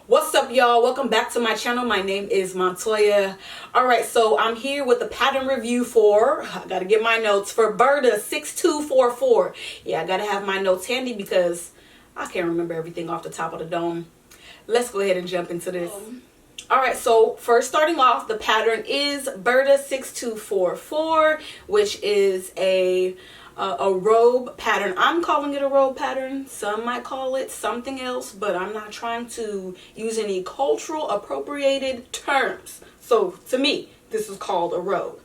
What's up, y'all? Welcome back to my channel. My name is Montoya. Alright, so I'm here with the pattern review for, I gotta get my notes, for Burda 6244. Yeah, I gotta have my notes handy because I can't remember everything off the top of the dome. Let's go ahead and jump into this. Alright, so first starting off, the pattern is Burda 6244, which is a robe pattern. I'm calling it a robe pattern. Some might call it something else, but I'm not trying to use any cultural appropriated terms. So to me, this is called a robe.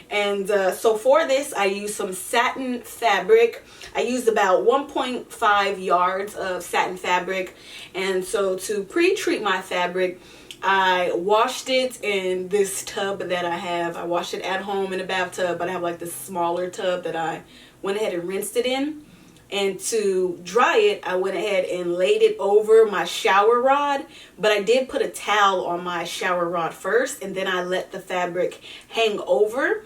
And so for this, I used some satin fabric. I used about 1.5 yards of satin fabric. And so to pre-treat my fabric, I washed it in this tub that I have. I washed it at home in a bathtub, but I have like this smaller tub that I went ahead and rinsed it in. And to dry it, I went ahead and laid it over my shower rod, but I did put a towel on my shower rod first, and then I let the fabric hang over.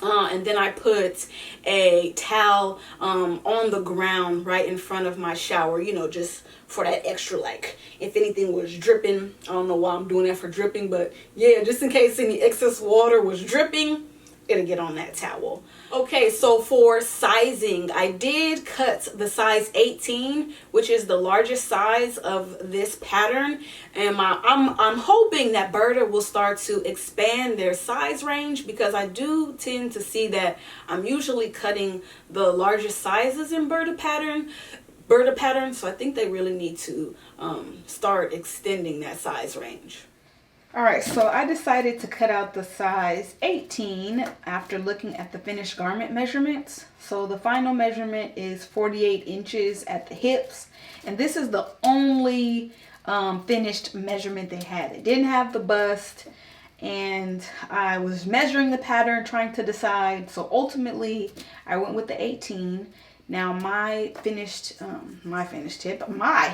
And then I put a towel on the ground right in front of my shower, you know, just for that extra, like, if anything was dripping. I don't know why I'm doing that for dripping, but yeah, just in case any excess water was dripping, it'll get on that towel. Okay, so for sizing, I did cut the size 18, which is the largest size of this pattern, and I'm hoping that Burda will start to expand their size range, because I do tend to see that I'm usually cutting the largest sizes in Burda pattern, so I think they really need to start extending that size range. Alright, so I decided to cut out the size 18 after looking at the finished garment measurements. So the final measurement is 48 inches at the hips, and this is the only finished measurement they had. They didn't have the bust, and I was measuring the pattern, trying to decide. So ultimately I went with the 18. Now my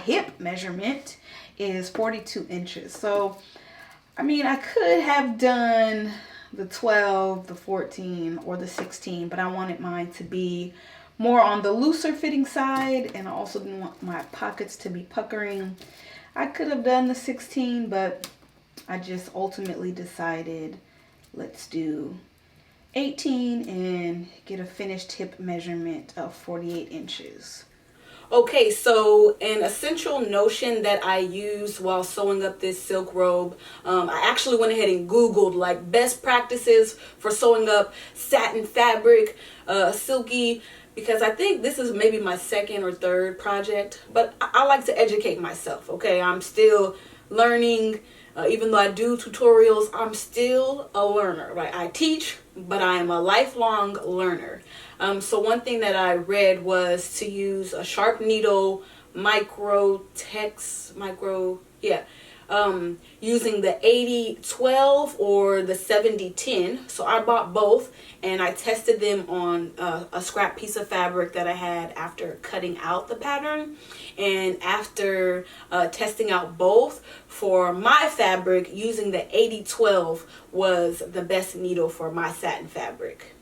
hip measurement is 42 inches. So I mean, I could have done the 12, the 14, or the 16, but I wanted mine to be more on the looser fitting side, and I also didn't want my pockets to be puckering. I could have done the 16, but I just ultimately decided let's do 18 and get a finished hip measurement of 48 inches. Okay, so an essential notion that I use while sewing up this silk robe, I actually went ahead and Googled like best practices for sewing up satin fabric, silky, because I think this is maybe my second or third project, but I like to educate myself, okay? I'm still learning. Even though I do tutorials, I'm still a learner, right? I teach, but I am a lifelong learner. So one thing that I read was to use a sharp needle using the 80-12 or the 70-10. So I bought both, and I tested them on a scrap piece of fabric that I had after cutting out the pattern. And after testing out both, for my fabric, using the 80-12 was the best needle for my satin fabric.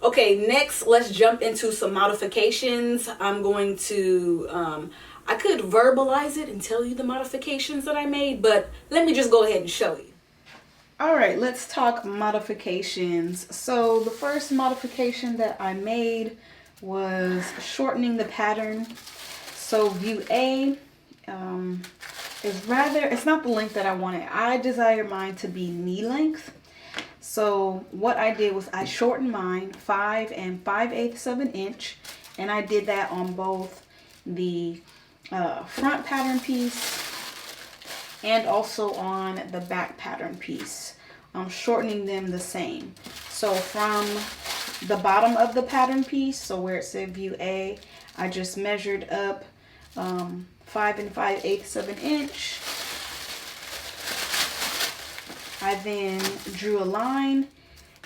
Okay, next let's jump into some modifications. I'm going to I could verbalize it and tell you the modifications that I made, but let me just go ahead and show you. Alright, let's talk modifications. So the first modification that I made was shortening the pattern. So view A it's not the length that I wanted. I desire mine to be knee length. So what I did was I shortened mine 5 5/8 of an inch, and I did that on both the front pattern piece and also on the back pattern piece. I'm shortening them the same. So from the bottom of the pattern piece, so where it said view A, I just measured up 5 5/8 of an inch. I then drew a line,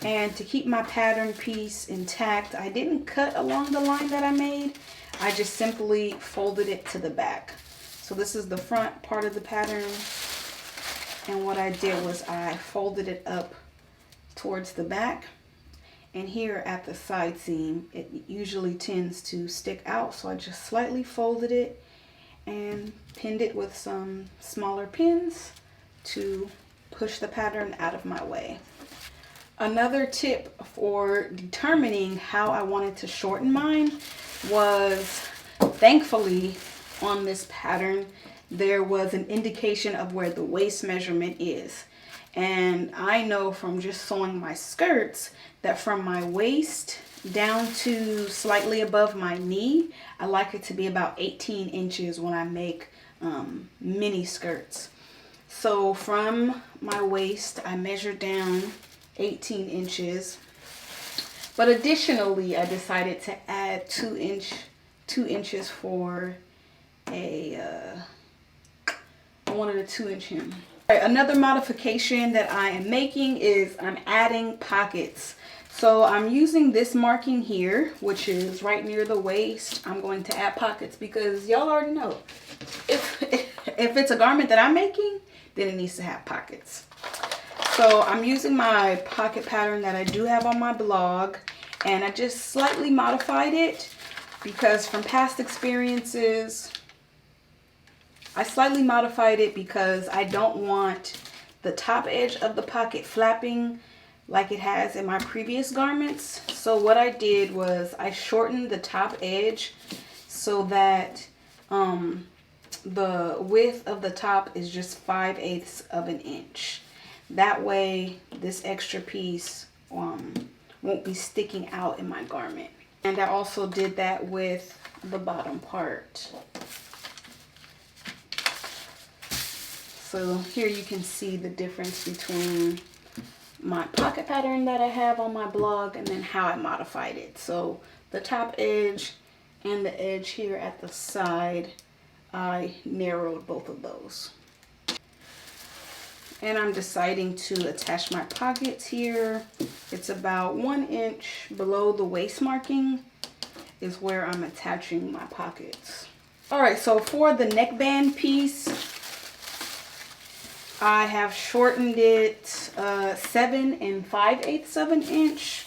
and to keep my pattern piece intact, I didn't cut along the line that I made. I just simply folded it to the back. So this is the front part of the pattern, and what I did was I folded it up towards the back, and here at the side seam it usually tends to stick out, so I just slightly folded it and pinned it with some smaller pins to push the pattern out of my way. Another tip for determining how I wanted to shorten mine was, thankfully on this pattern there was an indication of where the waist measurement is. And I know from just sewing my skirts that from my waist down to slightly above my knee, I like it to be about 18 inches when I make mini skirts. So from my waist, I measured down 18 inches. But additionally, I decided to add 2 inches for I wanted a 2-inch hem. All right, another modification that I am making is I'm adding pockets. So I'm using this marking here, which is right near the waist. I'm going to add pockets because y'all already know if it's a garment that I'm making, then it needs to have pockets. So I'm using my pocket pattern that I do have on my blog, and I just slightly modified it because from past experiences, I slightly modified it because I don't want the top edge of the pocket flapping like it has in my previous garments. So what I did was I shortened the top edge so that the width of the top is just 5/8 of an inch. That way this extra piece won't be sticking out in my garment. And I also did that with the bottom part. So here you can see the difference between my pocket pattern that I have on my blog and then how I modified it. So the top edge and the edge here at the side, I narrowed both of those. And I'm deciding to attach my pockets here. It's about 1 inch below the waist marking is where I'm attaching my pockets. All right, so for the neckband piece, I have shortened it 7 5/8 of an inch.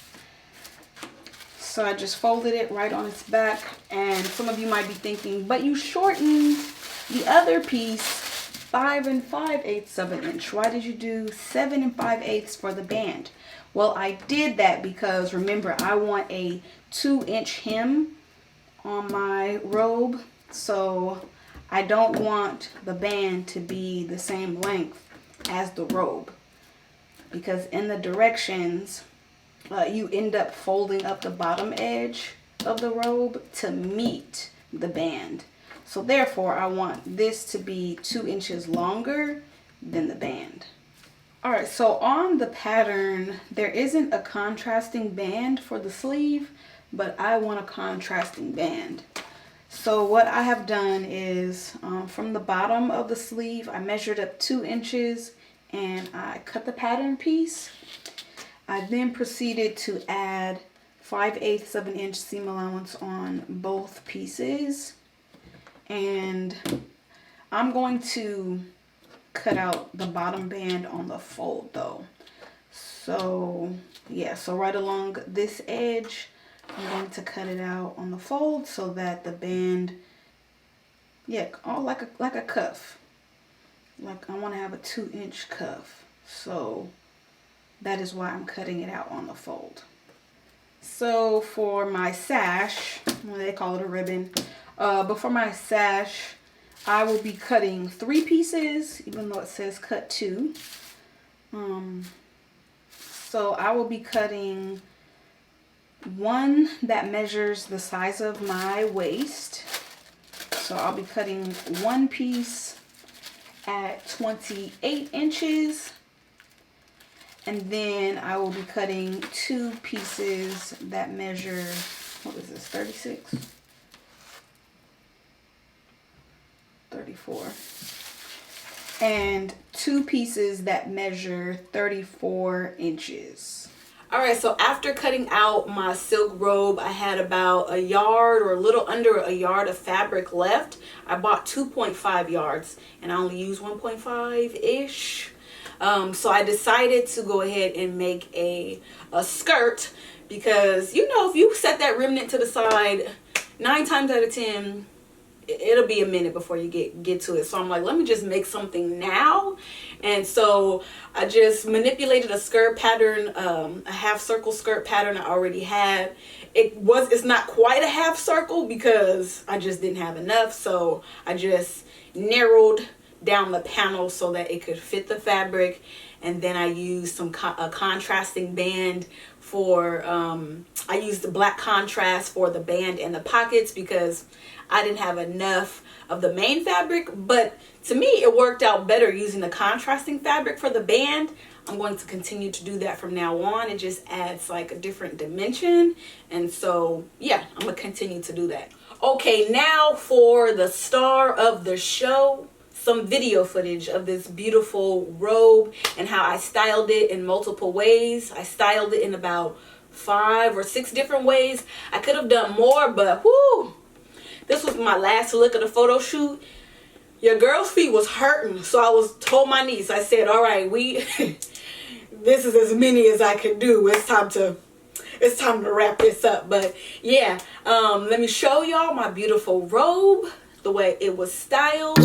So I just folded it right on its back. And some of you might be thinking, but you shortened the other piece 5 5/8 of an inch. Why did you do 7 5/8 for the band? Well, I did that because remember, I want a 2-inch hem on my robe. So I don't want the band to be the same length as the robe, because in the directions you end up folding up the bottom edge of the robe to meet the band. So therefore I want this to be 2 inches longer than the band. All right, so on the pattern there isn't a contrasting band for the sleeve, but I want a contrasting band. So what I have done is from the bottom of the sleeve, I measured up 2 inches and I cut the pattern piece. I then proceeded to add 5/8 of an inch seam allowance on both pieces. And I'm going to cut out the bottom band on the fold though. So yeah, so right along this edge, I'm going to cut it out on the fold so that the band, yeah, all like a cuff. Like I want to have a 2-inch cuff. So that is why I'm cutting it out on the fold. So for my sash, well, they call it a ribbon, but for my sash, I will be cutting 3 pieces, even though it says cut 2. So I will be cutting one that measures the size of my waist. So I'll be cutting one piece at 28 inches. And then I will be cutting 2 pieces that measure, what is this, 36? 34. And 2 pieces that measure 34 inches. All right, so after cutting out my silk robe, I had about a yard or a little under a yard of fabric left. I bought 2.5 yards and I only used 1.5-ish. So I decided to go ahead and make a skirt because, you know, if you set that remnant to the side, 9 times out of 10, it'll be a minute before you get to it. So I'm like, let me just make something now. And so I just manipulated a skirt pattern, a half circle skirt pattern I already had. It's not quite a half circle because I just didn't have enough. So I just narrowed down the panel so that it could fit the fabric. And then I used a contrasting band for, I used the black contrast for the band and the pockets because I didn't have enough of the main fabric. But to me, it worked out better using the contrasting fabric for the band. I'm going to continue to do that from now on. It just adds like a different dimension. And so, yeah, I'm going to continue to do that. Okay, now for the star of the show. Some video footage of this beautiful robe and how I styled it in multiple ways. I styled it in about 5 or 6 different ways. I could have done more, but whoo, this was my last look at the photo shoot. Your girl's feet was hurting, so I told my niece, I said, all right, this is as many as I could do. It's time to wrap this up. But yeah, let me show y'all my beautiful robe, the way it was styled.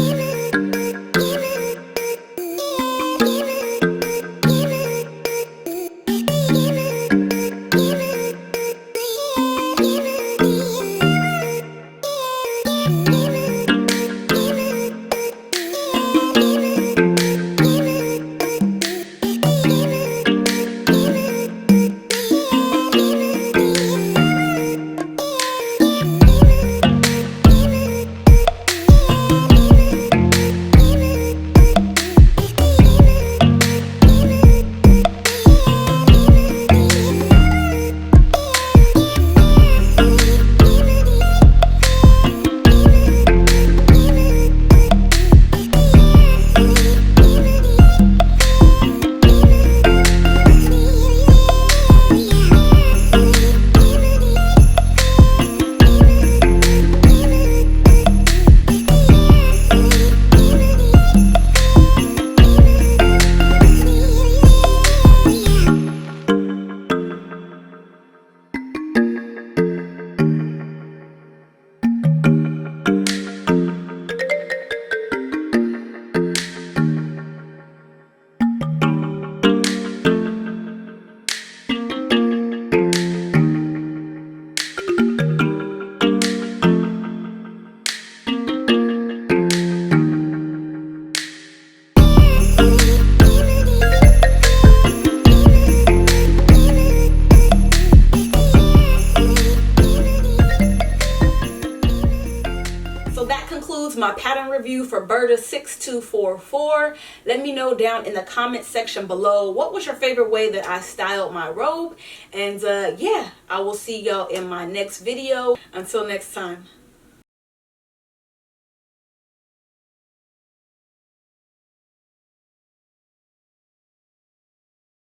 My pattern review for Burda 6244. Let me know down in the comment section below what was your favorite way that I styled my robe. And yeah, I will see y'all in my next video. Until next time.